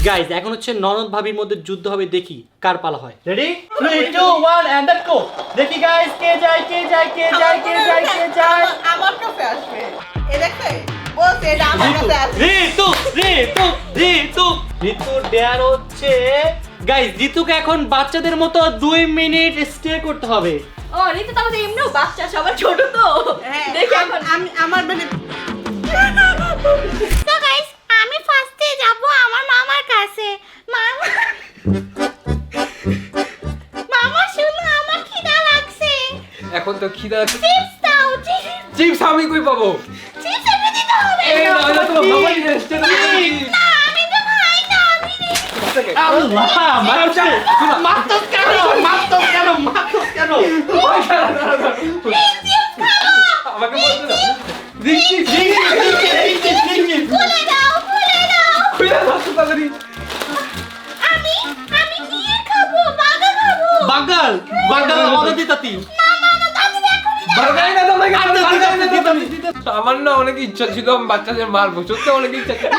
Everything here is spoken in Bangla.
গাইস এখন হচ্ছে ননদ ভাবির মধ্যে যুদ্ধ হবে, দেখি কার পালা হয়। রেডি 3 2 1 এন্ড দ্যাট গো। দেখি গাইস কে যায় কে যায় কে যায় কে যায় কে যায়। আমার কাছে আসবে এ দেখে বলছে এটা আমার কাছে আসবে। ঋতু ডেয়ার হচ্ছে গাইস ঋতুকে এখন বাচ্চাদের মতো 2 মিনিট স্টে করতে হবে। ও ঋতু তাহলে তো এমনিও বাচ্চা, সবার ছোট তো। হ্যাঁ, দেখি এখন আমি আমার মানে তো গাইস আমি ফার্স্টে যাব আমার মামার কাছে। মামা মামা শুনো আমার খিদা লাগছে। এখন তো খিদা চিপস দাও চিপস আমি কই পাবো? চিপস এনে দিতে হবে। এই না এটা তো বাবাই রেস্টে না আমি তো খাই না আমি আল্লাহ মারছে মারতস কেন আমাকে বলতে দাও। দিচ্ছি খুলে দাও খুলে দাও তো তাড়াতাড়ি। আমি কি খাবো বাগা খাবো। বাগাল অনদি তাতি বারগাই না তোমাকে আমার না অনেক ইচ্ছা ছিল আমি বাচ্চাদের মারবো, সত্যি অনেক ইচ্ছা ছিল।